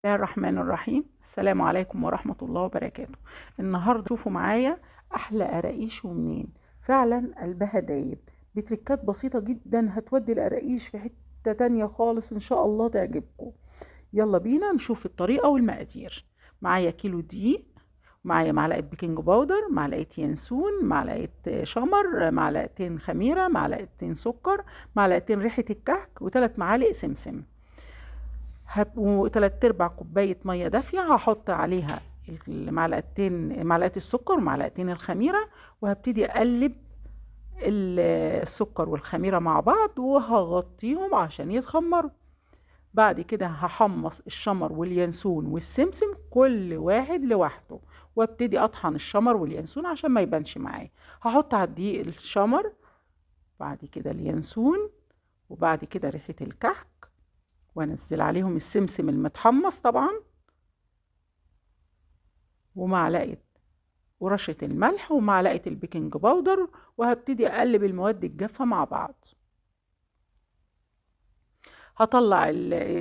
الله الرحمن الرحيم. السلام عليكم ورحمة الله وبركاته. النهاردة شوفوا معايا أحلى قراقيش ومنين. فعلا قلبها دايب، بتركات بسيطة جدا هتودي القراقيش في حتة تانية خالص، إن شاء الله تعجبكم. يلا بينا نشوف الطريقة والمقادير. معايا كيلو دقيق، معايا معلقة بيكنج باودر، معلقة ينسون، معلقة شمر، معلقتين خميرة، معلقتين سكر، معلقتين ريحة الكحك، وثلاث معالق سمسم. وتلات ارباع كوباية مية دافية هحط عليها معلقة السكر ومعلقتين الخميرة، وهبتدي اقلب السكر والخميرة مع بعض وهغطيهم عشان يتخمروا. بعد كده هحمص الشمر واليانسون والسمسم كل واحد لوحده، وابتدي اطحن الشمر واليانسون عشان ما يبانش معايا. هحط على الدقيق الشمر، بعد كده اليانسون، وبعد كده ريحة الكحك، وانزل عليهم السمسم المتحمص طبعا، ومعلقة ورشة الملح ومعلقة البيكنج باودر، وهبتدي اقلب المواد الجافة مع بعض. هطلع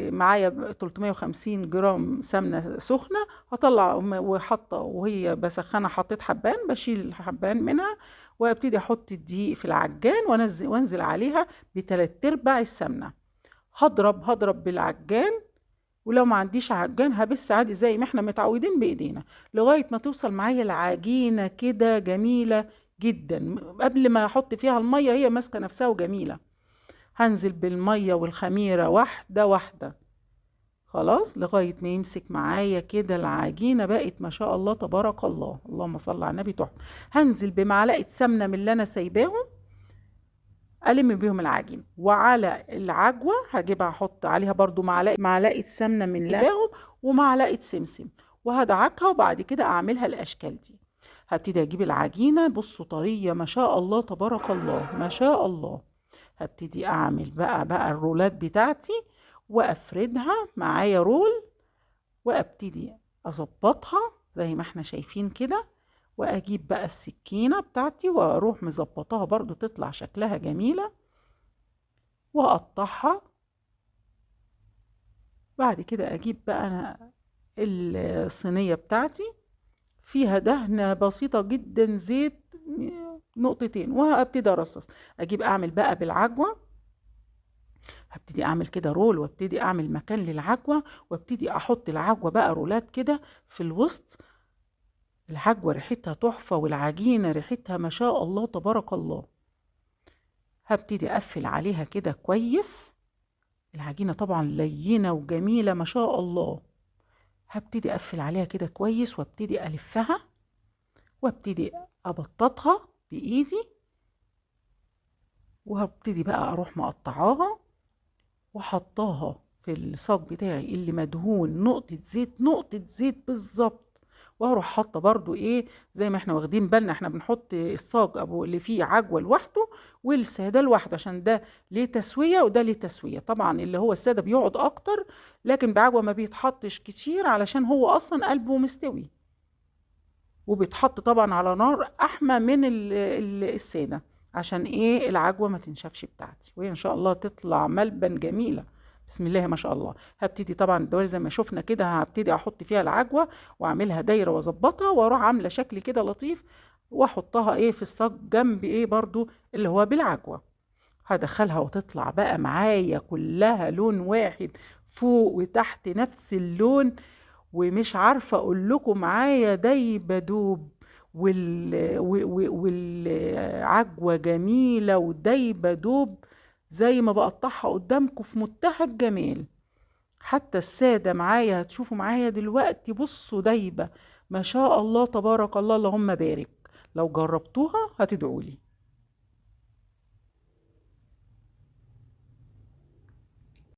معايا 350 جرام سمنة سخنة، هطلع وحاطة وهي بسخنة، حطيت حبان، بشيل الحبان منها وابتدي احط الدقيق في العجان وانزل عليها بتلات ارباع السمنة. هضرب بالعجان، ولو ما عنديش عجان هبس عادي زي ما احنا متعودين بايدينا، لغاية ما توصل معايا العجينة كده جميلة جدا. قبل ما احط فيها المية هي ماسكة نفسها وجميلة. هنزل بالمية والخميرة واحدة واحدة خلاص لغاية ما يمسك معايا كده العجينة، بقت ما شاء الله تبارك الله، اللهم صل على النبي، تحفة. هنزل بمعلقة سمنة من اللي انا سايباهم، ألم بيهم العجين، وعلى العجوة هجيبها أحط عليها برضو معلقة سمنة من لباهم ومعلقة سمسم، وهدعكها، وبعد كده أعملها الأشكال دي. هبتدي أجيب العجينة، بصوا طرية ما شاء الله تبارك الله ما شاء الله. هبتدي أعمل بقى الرولات بتاعتي، وأفردها معايا رول، وأبتدي أظبطها زي ما احنا شايفين كده، واجيب بقى السكينة بتاعتي واروح مظبطاها برضو تطلع شكلها جميلة، واقطعها. بعد كده اجيب بقى أنا الصينية بتاعتي، فيها دهنة بسيطة جدا زيت نقطتين، وهبتدي ارصص. اجيب اعمل بقى بالعجوة، هبتدي اعمل كده رول، وابتدي اعمل مكان للعجوة، وابتدي احط العجوة بقى رولات كده في الوسط. العجوة ريحتها تحفة، والعجينة ريحتها ما شاء الله تبارك الله. هبتدي اقفل عليها كده كويس، العجينة طبعا لينة وجميلة ما شاء الله. هبتدي اقفل عليها كده كويس، وابتدي الفها، وابتدي ابططها بايدي، وهبتدي بقى اروح مقطعاها وحطاها في الصاج بتاعي اللي مدهون نقطة زيت بالظبط. وهروح حاطه برضو ايه، زي ما احنا واخدين بالنا، احنا بنحط الصاج ابو اللي فيه عجوه لوحده والساده لوحده، عشان ده ليه تسويه وده ليه تسويه. طبعا اللي هو الساده بيقعد اكتر، لكن بعجوه ما بيتحطش كتير علشان هو اصلا قلبه مستوي، وبيتحط طبعا على نار احمى من الساده، عشان ايه العجوه ما تنشفش بتاعتي، وهي ان شاء الله تطلع ملبن جميله. بسم الله ما شاء الله. هبتدي طبعا الدوائر زي ما شفنا كده، هبتدي احط فيها العجوه واعملها دايره واظبطها، واروح عامله شكل كده لطيف، واحطها ايه في الصاج جنب ايه برضو اللي هو بالعجوه. هدخلها وتطلع بقى معايا كلها لون واحد، فوق وتحت نفس اللون، ومش عارفة اقول لكم معايا دايبة دوب، والعجوة جميلة ودايبة دوب زي ما بقطعها قدامكم في منتهى الجمال. حتى السادة معايا هتشوفوا معايا دلوقتي، بصوا دايبة ما شاء الله تبارك الله، اللهم بارك. لو جربتوها هتدعولي.